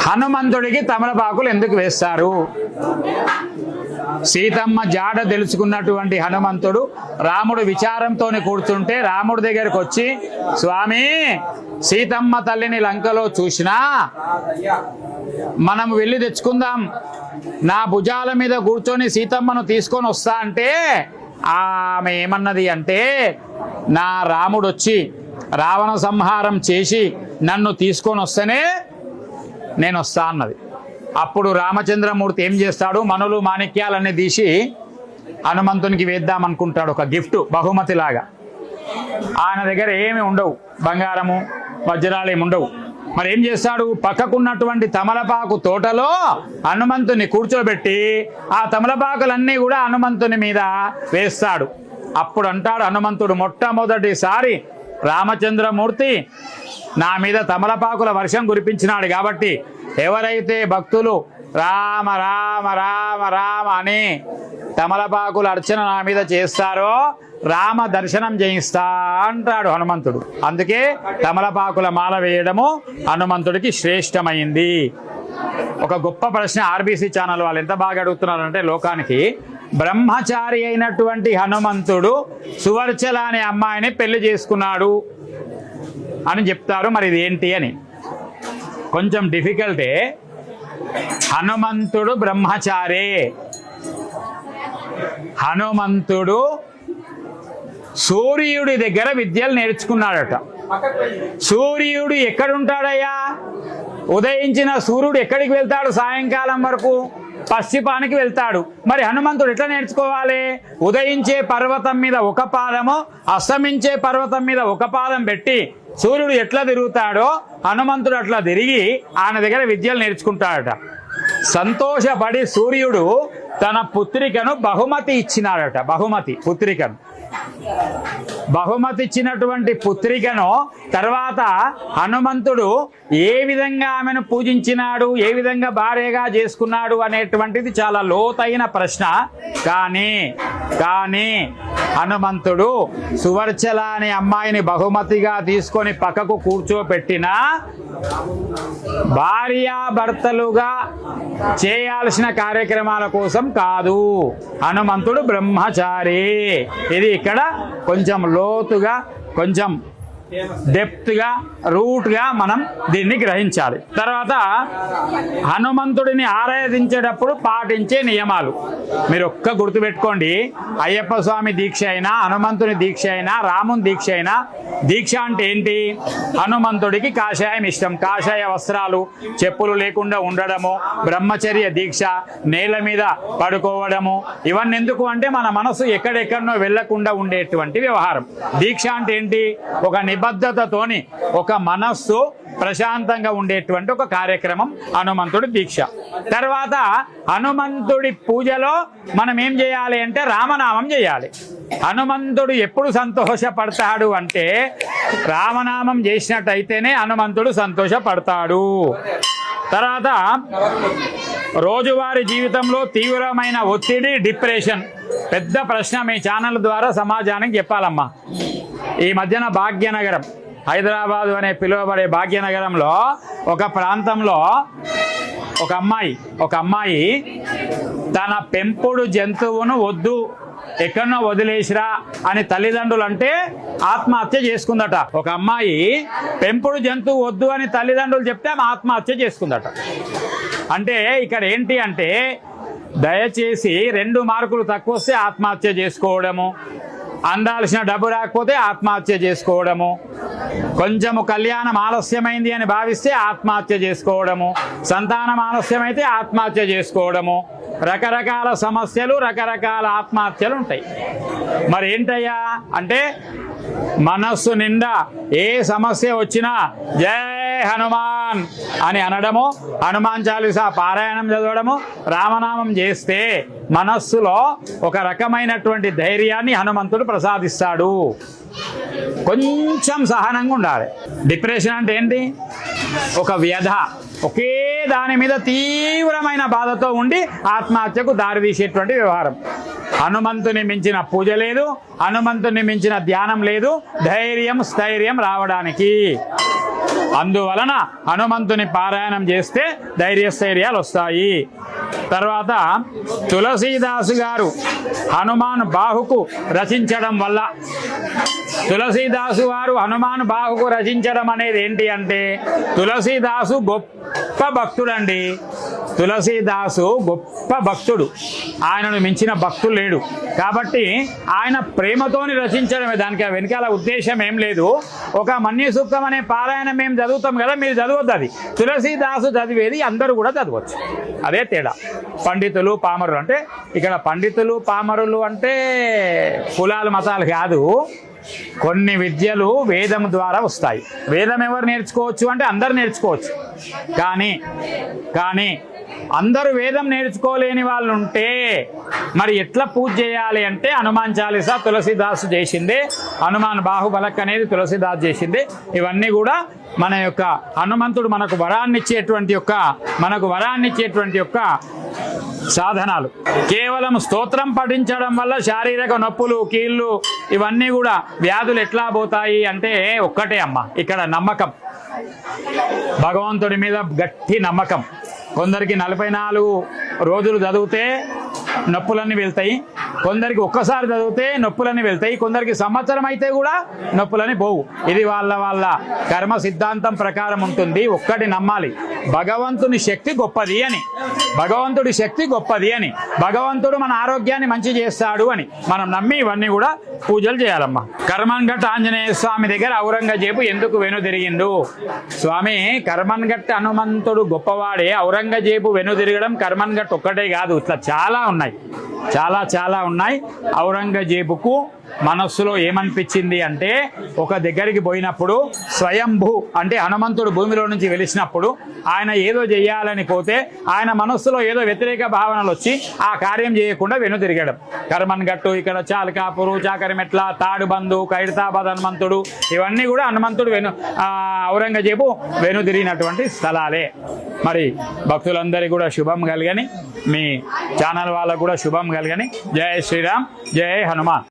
హనుమంతుడికి తమలపాకులు ఎందుకు వేస్తారు? సీతమ్మ జాడ తెలుసుకున్నటువంటి హనుమంతుడు రాముడు విచారంతోనే కూర్చుంటే రాముడి దగ్గరకు వచ్చి, స్వామి సీతమ్మ తల్లిని లంకలో చూసినా మనం వెళ్ళి తెచ్చుకుందాం, నా భుజాల మీద కూర్చొని సీతమ్మను తీసుకొని వస్తా అంటే ఆమె ఏమన్నది అంటే, నా రాముడు వచ్చి రావణ సంహారం చేసి నన్ను తీసుకొని వస్తేనే నేను వస్తా అన్నది. అప్పుడు రామచంద్రమూర్తి ఏం చేస్తాడు, మనులు మాణిక్యాలన్నీ తీసి హనుమంతునికి వేద్దామనుకుంటాడు, ఒక గిఫ్ట్ బహుమతిలాగా. ఆయన దగ్గర ఏమి ఉండవు, బంగారము వజ్రాలు ఏమి ఉండవు. మరి ఏం చేస్తాడు, పక్కకున్నటువంటి తమలపాకు తోటలో హనుమంతుని కూర్చోబెట్టి ఆ తమలపాకులన్నీ కూడా హనుమంతుని మీద వేస్తాడు. అప్పుడు అంటాడు హనుమంతుడు, మొట్టమొదటిసారి రామచంద్రమూర్తి నా మీద తమలపాకుల వర్షం కురిపించినాడు కాబట్టి ఎవరైతే భక్తులు రామ రామ రామ రామ అని తమలపాకుల అర్చన నా మీద చేస్తారో రామ దర్శనం చేయిస్తా అంటాడు హనుమంతుడు. అందుకే తమలపాకుల మాల వేయడము హనుమంతుడికి శ్రేష్టమైంది. ఒక గొప్ప ప్రశ్న ఆర్బీసీ ఛానల్ వాళ్ళు ఎంత బాగా అడుగుతున్నారంటే, లోకానికి బ్రహ్మచారి అయినటువంటి హనుమంతుడు సువర్చల అనే అమ్మాయిని పెళ్లి చేసుకున్నాడు అని చెప్తారు. మరి ఇది ఏంటి అని కొంచెం డిఫికల్టే. హనుమంతుడు బ్రహ్మచారే. హనుమంతుడు సూర్యుడి దగ్గర విద్యలు నేర్చుకున్నాడట. సూర్యుడు ఎక్కడుంటాడయ్యా? ఉదయించిన సూర్యుడు ఎక్కడికి వెళ్తాడు? సాయంకాలం వరకు పశ్చిమానికి వెళ్తాడు. మరి హనుమంతుడు ఎట్లా నేర్చుకోవాలి? ఉదయించే పర్వతం మీద ఒక పాదము, అస్తమించే పర్వతం మీద ఒక పాదం పెట్టి సూర్యుడు ఎట్లా తిరుగుతాడో హనుమంతుడు అట్లా తిరిగి ఆయన దగ్గర విద్యలు నేర్చుకుంటాడట. సంతోషపడి సూర్యుడు తన పుత్రికను బహుమతి ఇచ్చినాడట. బహుమతి ఇచ్చినటువంటి పుత్రికను తర్వాత హనుమంతుడు ఏ విధంగా ఆమెను పూజించినాడు, ఏ విధంగా భార్యగా చేసుకున్నాడు అనేటువంటిది చాలా లోతైన ప్రశ్న. కానీ హనుమంతుడు సువర్చల అనే అమ్మాయిని బహుమతిగా తీసుకొని పక్కకు కూర్చోపెట్టిన భార్యాభర్తలుగా చేయాల్సిన కార్యక్రమాల కోసం కాదు. హనుమంతుడు బ్రహ్మచారి. ఇది ఇక్కడ కొంచెం లోతుగా, కొంచెం డెప్త్గా, రూట్గా మనం దీన్ని గ్రహించాలి. తర్వాత హనుమంతుడిని ఆరాధించేటప్పుడు పాటించే నియమాలు మీరు ఒక్క గుర్తుపెట్టుకోండి. అయ్యప్ప స్వామి దీక్ష అయినా, హనుమంతుని దీక్ష అయినా, రాముని దీక్ష అయినా, దీక్ష అంటే ఏంటి? హనుమంతుడికి కాషాయం ఇష్టం. కాషాయ వస్త్రాలు, చెప్పులు లేకుండా ఉండడము, బ్రహ్మచర్య దీక్ష, నేల మీద పడుకోవడము, ఇవన్నీ ఎందుకు అంటే మన మనసు ఎక్కడెక్కడనో వెళ్లకుండా ఉండేటువంటి వ్యవహారం. దీక్ష అంటే ఏంటి? ఒక నిబద్ధతతోని, ఒక మనస్సు ప్రశాంతంగా ఉండేటువంటి ఒక కార్యక్రమం హనుమంతుడి దీక్ష. తర్వాత హనుమంతుడి పూజలో మనం ఏం చేయాలి అంటే రామనామం చేయాలి. హనుమంతుడు ఎప్పుడు సంతోషపడతాడు అంటే రామనామం చేసినట్టయితేనే హనుమంతుడు సంతోషపడతాడు. తర్వాత రోజువారీ జీవితంలో తీవ్రమైన ఒత్తిడి, డిప్రెషన్ పెద్ద ప్రశ్న మీ ఛానల్ ద్వారా సమాజానికి చెప్పాలమ్మా. ఈ మధ్యన భాగ్యనగరం, హైదరాబాదు అనే పిలువబడే భాగ్యనగరంలో ఒక ప్రాంతంలో ఒక అమ్మాయి తన పెంపుడు జంతువును వద్దు, ఎక్కడనో వదిలేసిరా అని తల్లిదండ్రులు అంటే ఆత్మహత్య చేసుకుందట. ఒక అమ్మాయి పెంపుడు జంతువు వద్దు అని తల్లిదండ్రులు చెప్తే ఆమె ఆత్మహత్య చేసుకుందట. అంటే ఇక్కడ ఏంటి అంటే, దయచేసి 2 మార్కులు తక్కువ వస్తే ఆత్మహత్య చేసుకోవడము, అందాల్సిన డబ్బు రాకపోతే ఆత్మహత్య చేసుకోవడము, కొంచెము కళ్యాణం ఆలస్యమైంది అని భావిస్తే ఆత్మహత్య చేసుకోవడము, సంతానం ఆలస్యమైతే ఆత్మహత్య చేసుకోవడము, రకరకాల సమస్యలు, రకరకాల ఆత్మహత్యలు ఉంటాయి. మరి ఏంటయ్యా అంటే మనస్సు నిండా ఏ సమస్య వచ్చినా జై హనుమాన్ అని అనడము, హనుమాన్ చాలీసా పారాయణం చదవడము, రామనామం చేస్తే మనస్సులో ఒక రకమైనటువంటి ధైర్యాన్ని హనుమంతుడు ప్రసాదిస్తాడు. కొంచెం సహనంగా ఉండాలి. డిప్రెషన్ అంటే ఏంటి? ఒక వ్యధ, ఒకే దాని మీద తీవ్రమైన బాధతో ఉండి ఆత్మహత్యకు దారితీసేటువంటి వ్యవహారం. హనుమంతుని మించిన పూజ లేదు, హనుమంతుని మించిన ధ్యానం లేదు ధైర్యం, స్థైర్యం రావడానికి. అందువలన హనుమంతుని పారాయణం చేస్తే ధైర్యస్థైర్యాలు వస్తాయి. తర్వాత తులసీదాసు గారు హనుమాన్ బాహుకు రచించడం వల్ల, తులసీదాసు వారు హనుమాన్ బాహుకు రచించడం అనేది ఏంటి అంటే, తులసీదాసు గొప్ప భక్తుడండి. తులసీదాసు గొప్ప భక్తుడు, ఆయనను మించిన భక్తులు లేడు. కాబట్టి ఆయన ప్రేమతోని రచించడమే, దానికి వెనకాల ఉద్దేశం ఏం లేదు. ఒక మన్య సూక్తం అనే పారాయణం మేము చదువుతాం కదా, మీరు చదవద్దు. అది తులసీదాసు చదివేది అందరూ కూడా చదవచ్చు. అదే తేడా. పండితులు పామరులు అంటే, ఇక్కడ పండితులు పామరులు అంటే కులాలు మతాలు కాదు. కొన్ని విద్యలు వేదం ద్వారా వస్తాయి. వేదం ఎవరు నేర్చుకోవచ్చు అంటే అందరు నేర్చుకోవచ్చు. కానీ అందరూ వేదం నేర్చుకోలేని వాళ్ళు ఉంటే మరి ఎట్లా పూజ చేయాలి అంటే, హనుమాన్ చాలీసా తులసీదాసు చేసిందే, హనుమాన్ బాహుబలక్ అనేది తులసీదాసు చేసిందే. ఇవన్నీ కూడా మన యొక్క హనుమంతుడు మనకు వరాన్నిచ్చేటువంటి యొక్క సాధనాలు. కేవలం స్తోత్రం పఠించడం వల్ల శారీరక నొప్పులు, కీళ్ళు, ఇవన్నీ కూడా వ్యాధులు ఎట్లా పోతాయి అంటే ఒక్కటే అమ్మ, ఇక్కడ నమ్మకం, భగవంతుడి మీద గట్టి నమ్మకం. కొందరికి 44 రోజులు చదివితే నొప్పులన్నీ వెళ్తాయి, కొందరికి ఒక్కసారి చదివితే నొప్పులన్నీ వెళ్తాయి, కొందరికి సంవత్సరం అయితే కూడా నొప్పులని పోవు. ఇది వాళ్ళ కర్మ సిద్ధాంతం ప్రకారం ఉంటుంది. ఒక్కటి నమ్మాలి, భగవంతుని శక్తి గొప్పది అని, భగవంతుడి శక్తి గొప్పది అని, భగవంతుడు మన ఆరోగ్యాన్ని మంచి చేస్తాడు అని మనం నమ్మి ఇవన్నీ కూడా పూజలు చేయాలమ్మా. కర్మన్ఘట్ ఆంజనేయ స్వామి దగ్గర ఔరంగజేబు ఎందుకు వెనుదిరిగిండు? స్వామి, కర్మన్ఘట్ హనుమంతుడు గొప్పవాడే. ఔరంగజేబు వెనుదిరగడం కర్మన్ఘట్ ఒక్కటే కాదు, ఇట్లా చాలా ఉన్నాయి, చాలా ఉన్నాయి. ఔరంగజేబుకు మనస్సులో ఏమనిపించింది అంటే, ఒక దగ్గరికి పోయినప్పుడు స్వయంభూ అంటే హనుమంతుడు భూమిలో నుంచి వెలిసినప్పుడు ఆయన ఏదో చేయాలని పోతే ఆయన మనస్సులో ఏదో వ్యతిరేక భావనలు వచ్చి ఆ కార్యం చేయకుండా వెనుదిరగడం. కర్మన్ఘట్టు, ఇక్కడ చాలకాపురు, చాకరిమెట్ల, తాడుబందు, ఖైరతాబాద్ హనుమంతుడు, ఇవన్నీ కూడా హనుమంతుడు ఔరంగజేబు వెనుదిరిగినటువంటి స్థలాలే. మరి భక్తులందరికీ కూడా శుభం కలగని, మీ ఛానల్ వాళ్ళకు కూడా శుభం కలగని. జై శ్రీరామ్, జై హనుమాన్.